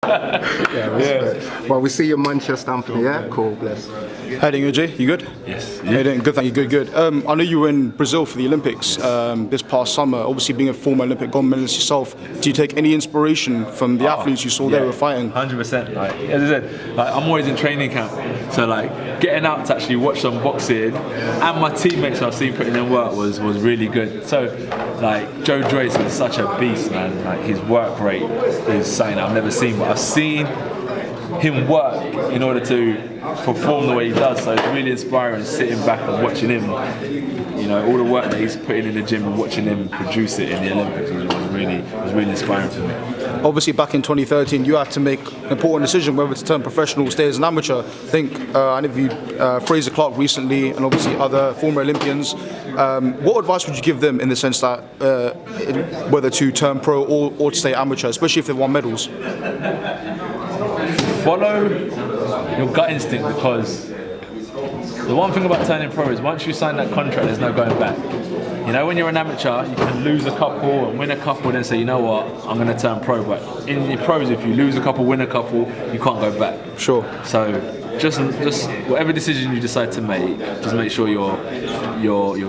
Yeah. Well, we see you in Manchester, Anthony. Yeah, cool. Bless. How you doing, Jay? You good? Yes. Yeah, doing good. Thank you. Good. I know you were in Brazil for the Olympics this past summer. Obviously, being a former Olympic gold medalist yourself, do you take any inspiration from the athletes you saw there were fighting? 100%. Like as I said, like I'm always in training camp, so like getting out to actually watch some boxing, and my teammates I've seen putting in work was really good. So like Joe Joyce is such a beast, man. Like his work rate is something I've never seen, but I've seen him work in order to perform the way he does. So it's really inspiring sitting back and watching him. You know, all the work that he's putting in the gym and watching him produce it in the Olympics was really inspiring for me. Obviously, back in 2013, you had to make an important decision whether to turn professional or stay as an amateur. I think I interviewed Fraser Clark recently, and obviously other former Olympians. What advice would you give them in the sense that whether to turn pro or to stay amateur, especially if they've won medals? Follow your gut instinct, because the one thing about turning pro is once you sign that contract, there's no going back. You know, when you're an amateur, you can lose a couple and win a couple, then say, you know what, I'm going to turn pro. But in your pros, if you lose a couple, win a couple, you can't go back. Sure. So just whatever decision you decide to make, just make sure you're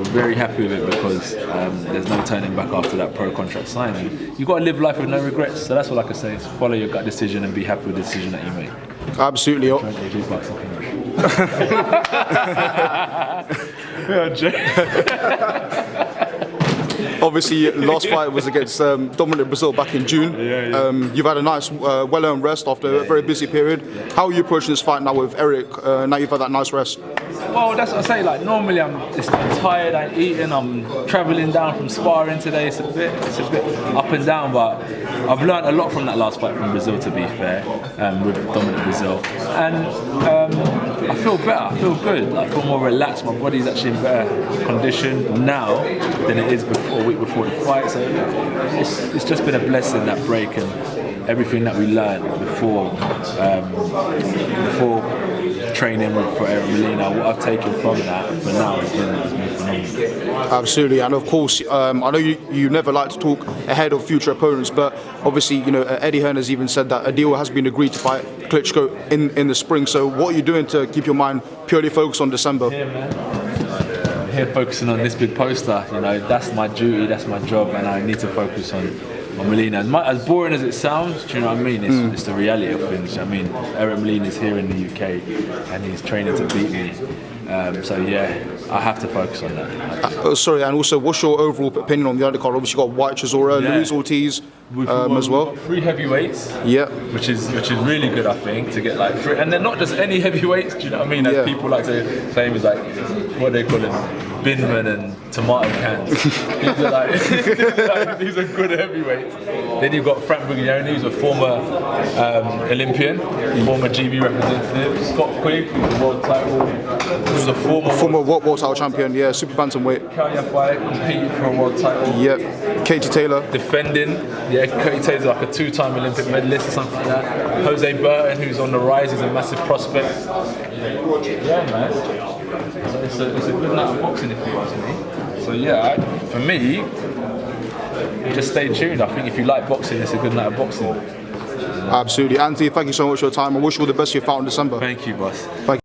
very happy with it, because there's no turning back after that pro contract signing. You've got to live life with no regrets. So that's what I can say, is follow your gut decision and be happy with the decision that you make. Absolutely. Obviously, last fight was against Dominic Brazil back in June. You've had a nice, well-earned rest after a very busy period. How are you approaching this fight now with Eric? Now you've had that nice rest. Well, that's what I say. Like normally, I'm tired. I'm eating. I'm travelling down from sparring today. It's a bit up and down, but I've learned a lot from that last fight from Brazil. To be fair, with Dominic Brazil, and I feel better. I feel good. I feel more relaxed. My body's actually in better condition now than it is before, a week before the fight. So it's just been a blessing, that break and everything that we learned before training for Eric Molina. What I've taken from that for now has been phenomenal. Absolutely, and of course, I know you never like to talk ahead of future opponents, but obviously, you know, Eddie Hearn has even said that a deal has been agreed to fight Klitschko in the spring. So, what are you doing to keep your mind purely focused on December? Yeah, man. I'm here focusing on this big poster. You know, that's my duty, that's my job, and I need to focus on Molina. As boring as it sounds, do you know what I mean? It's the reality of things. I mean, Eric Molina is here in the UK and he's training to beat me. So yeah, I have to focus on that. Sorry, and also, what's your overall opinion on the undercard? Obviously, you've got White Chisora, Luis Ortiz as well. 3 heavyweights. Yeah. Which is really good, I think, to get like 3, and they're not just any heavyweights. Do you know what I mean? As people like to claim is like, what do they call them? Binman and tomato cans. these are good heavyweights. Then you've got Frank Buglioni, who's a former Olympian, former GB representative. Scott Quigg, who's a world title, who's a former world title champion. Yeah, super bantamweight. Kaya competing for a world title. Yep. Katie Taylor. Defending. Yeah, Katie Taylor's like a 2-time Olympic medalist or something like that. Jose Burton, who's on the rise, is a massive prospect. Yeah, man. So it's a good night of boxing, if you ask me. So yeah, for me, just stay tuned. I think if you like boxing, it's a good night of boxing. Absolutely. Anthony, thank you so much for your time. I wish you all the best for your fight in December. Thank you, boss. Thank you.